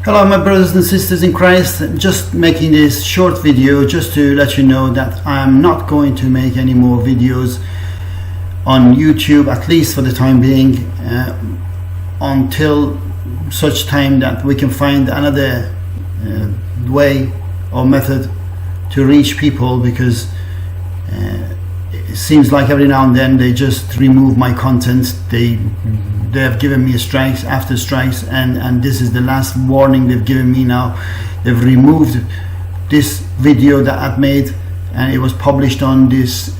Hello my brothers and sisters in Christ, just making this short video just to let you know that I'm not going to make any more videos on YouTube, at least for the time being, until such time that we can find another way or method to reach people, because it seems like every now and then they just remove my content. They have given me strikes after strikes, and this is the last warning they've given me now. They've removed this video that I've made, and it was published on this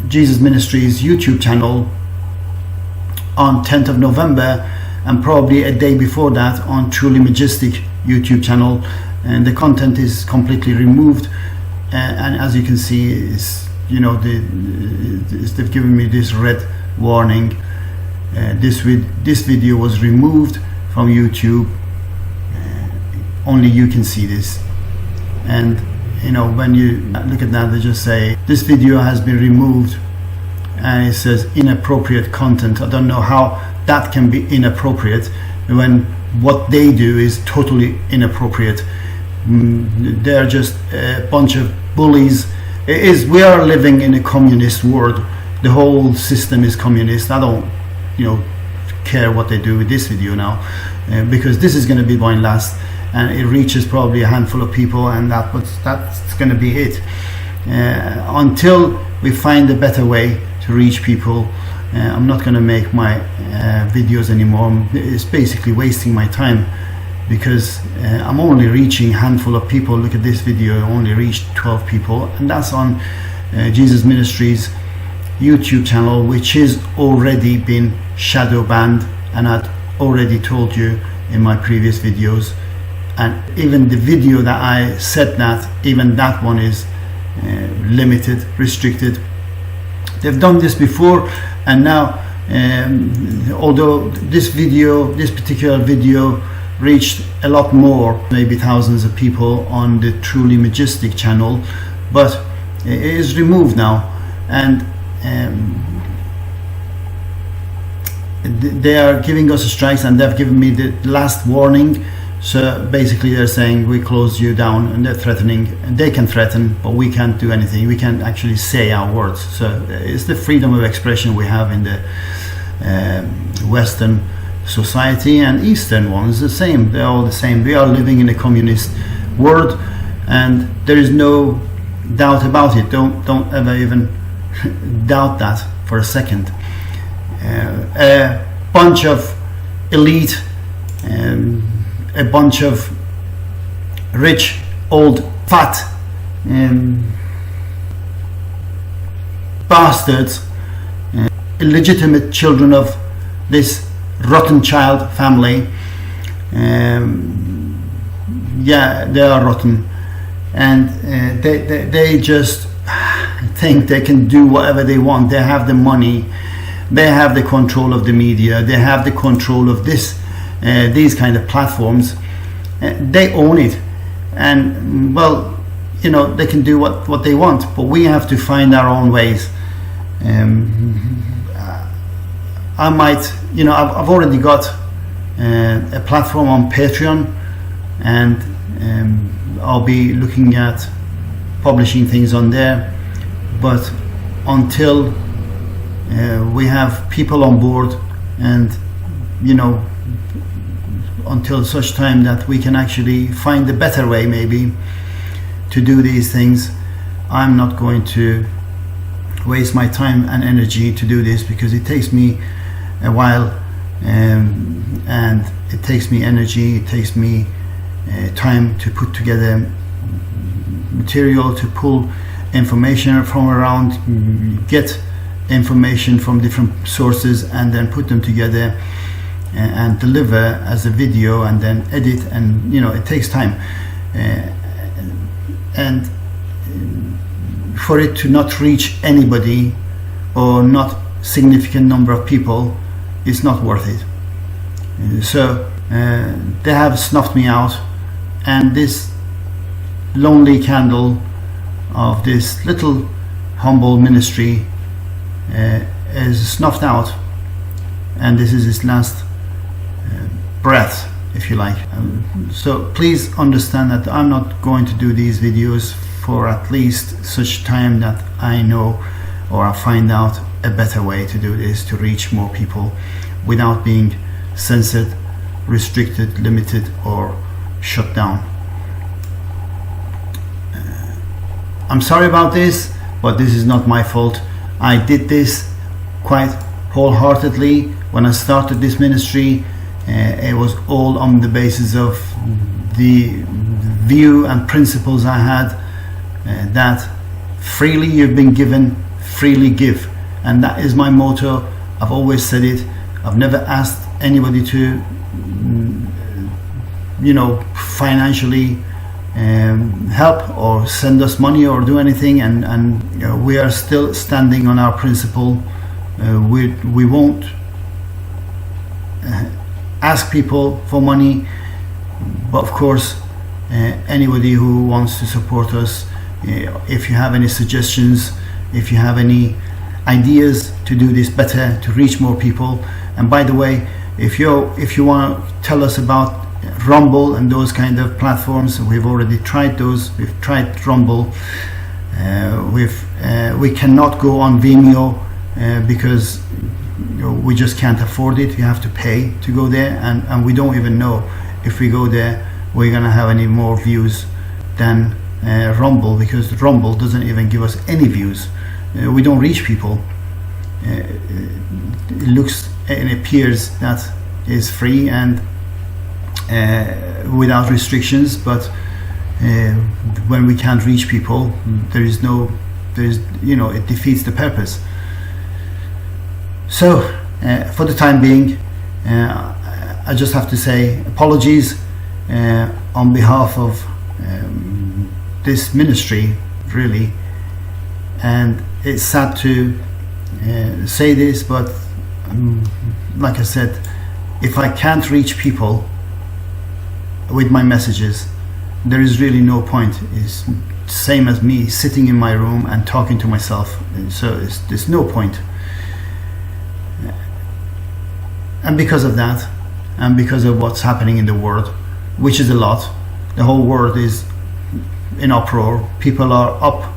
Jesus Ministries YouTube channel on 10th of November, and probably a day before that on Truly Majestic YouTube channel, and the content is completely removed. And as you can see, they've given me this red warning. This video was removed from YouTube. Only you can see this, and when you look at that, they just say this video has been removed, and it says inappropriate content. I don't know how that can be inappropriate when what they do is totally inappropriate. They're just a bunch of bullies. We are living in a communist world. The whole system is communist. I don't care what they do with this video now, because this is going to be my last, and it reaches probably a handful of people, and that's going to be it until we find a better way to reach people. I'm not going to make my videos anymore. It's basically wasting my time, because I'm only reaching a handful of people. Look at this video, I only reached 12 people, and that's on Jesus Ministries YouTube channel, which is already been shadow banned, and I'd already told you in my previous videos. And even the video that I said that, even that one is limited, restricted. They've done this before, and now although this particular video reached a lot more, maybe thousands of people on the Truly Majestic channel, but it is removed now, and they are giving us strikes, and they've given me the last warning. So basically they're saying we close you down, and they're threatening. They can threaten, but we can't do anything. We can't actually say our words. So it's the freedom of expression we have in the Western society, and Eastern ones the same. They're all the same. We are living in a communist world, and there is no doubt about it. Don't ever even doubt that for a second. A bunch of elite, a bunch of rich, old, fat bastards, illegitimate children of this Rothschild family. Yeah, they are rotten, and they just think they can do whatever they want. They have the money, they have the control of the media, they have the control of these kind of platforms. They own it, and well, they can do what they want, but we have to find our own ways. I might, I've already got a platform on Patreon, and I'll be looking at publishing things on there, but until we have people on board, and until such time that we can actually find a better way maybe to do these things, I'm not going to waste my time and energy to do this, because it takes me a while, and it takes me energy, it takes me time to put together material, to pull information from around, get information from different sources, and then put them together and deliver as a video, and then edit, and it takes time, and for it to not reach anybody or not significant number of people, it's not worth it. So they have snuffed me out, and this lonely candle of this little humble ministry is snuffed out, and this is his last breath if you like. So please understand that I'm not going to do these videos for at least such time that I know or I find out a better way to do this, to reach more people without being censored, restricted, limited, or shut down. I'm sorry about this, but this is not my fault. I did this quite wholeheartedly when I started this ministry. It was all on the basis of the view and principles I had, that freely you've been given, freely give. And that is my motto. I've always said it. I've never asked anybody to, financially help or send us money or do anything, and we are still standing on our principle. We won't ask people for money, but of course anybody who wants to support us, if you have any suggestions, if you have any ideas to do this better, to reach more people. And by the way, if you want to tell us about Rumble and those kind of platforms, we've already tried those. We've tried Rumble. We cannot go on Vimeo because we just can't afford it. You have to pay to go there, and we don't even know if we go there we're gonna have any more views than Rumble, because Rumble doesn't even give us any views. We don't reach people. It looks and appears that is free and without restrictions, but when we can't reach people, it defeats the purpose. So for the time being, I just have to say apologies on behalf of this ministry, really. And it's sad to say this, but like I said, if I can't reach people with my messages, there is really no point. It's same as me sitting in my room and talking to myself. So there's no point. And because of that, and because of what's happening in the world, which is a lot, the whole world is in uproar. People are up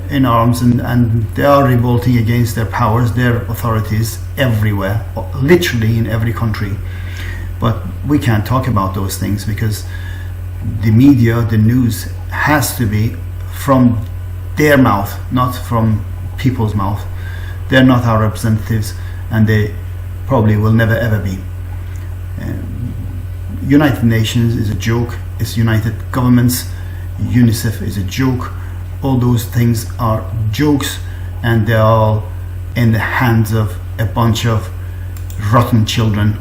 in arms, and they are revolting against their powers, their authorities everywhere, literally in every country. But we can't talk about those things because the media, the news, has to be from their mouth, not from people's mouth. They're not our representatives, and they probably will never ever be. United Nations is a joke. It's United Governments. UNICEF is a joke. All those things are jokes, and they're all in the hands of a bunch of rotten children,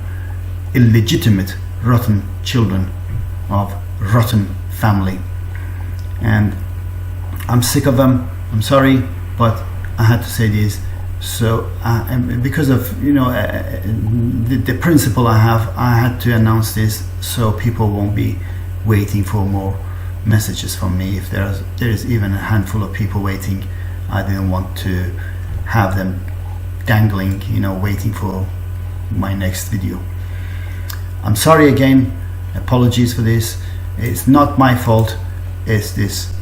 illegitimate rotten children of rotten family. And I'm sick of them. I'm sorry, but I had to say this. So because of the principle I have, I had to announce this so people won't be waiting for more messages from me. If there is even a handful of people waiting, I didn't want to have them dangling, waiting for my next video. I'm sorry again. Apologies for this. It's not my fault. It's this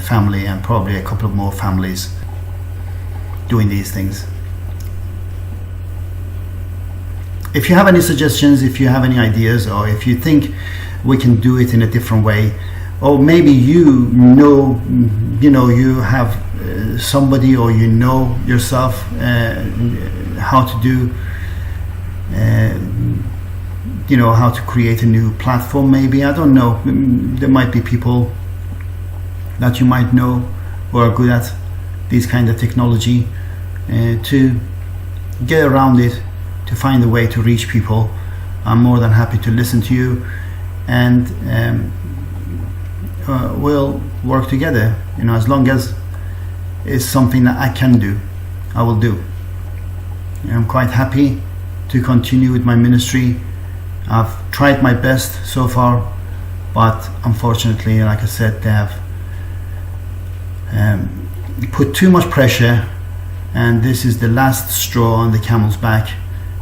family and probably a couple of more families doing these things. If you have any suggestions, if you have any ideas, or if you think we can do it in a different way, or maybe you have somebody, or yourself how to do how to create a new platform, maybe, I don't know. There might be people that you might know who are good at this kind of technology, to get around it, to find a way to reach people. I'm more than happy to listen to you, and we'll work together. As long as it's something that I can do, I will do. I'm quite happy to continue with my ministry. I've tried my best so far, but unfortunately, like I said, they have put too much pressure, and this is the last straw on the camel's back.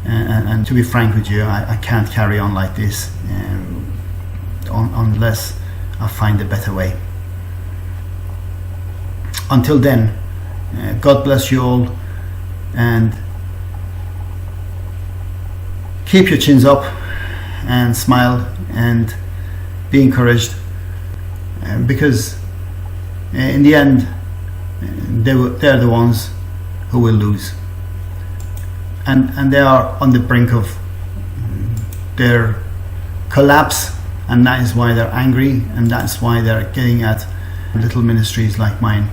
and to be frank with you, I can't carry on like this unless I find a better way. Until then, God bless you all, and keep your chins up and smile and be encouraged, because in the end they're the ones who will lose, and they are on the brink of their collapse, and that is why they're angry, and that's why they're getting at little ministries like mine.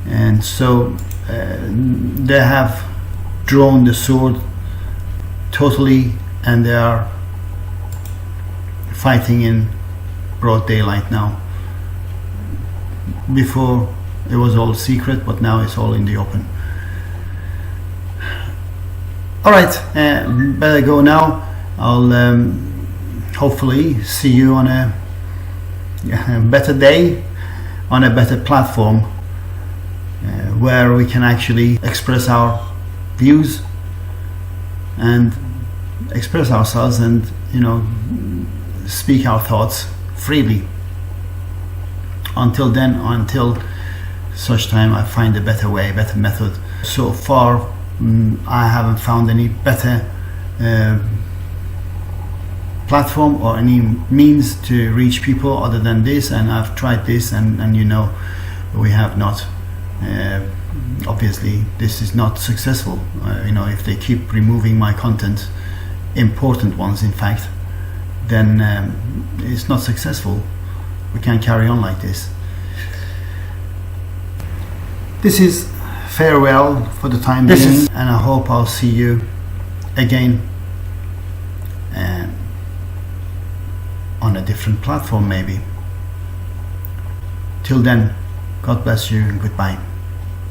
And so they have drawn the sword totally, and they are fighting in broad daylight now. Before it was all secret, but now it's all in the open. Alright, better go now. I'll hopefully see you on a better day, on a better platform, where we can actually express our views and express ourselves, and speak our thoughts freely. Until then, until such time I find a better way, better method. So far I haven't found any better platform or any means to reach people other than this, and I've tried this, and we have not. Obviously this is not successful. If they keep removing my content, important ones in fact, then it's not successful. We can't carry on like this. This is farewell for the time being, and I hope I'll see you again on a different platform maybe. Till then, God bless you and goodbye.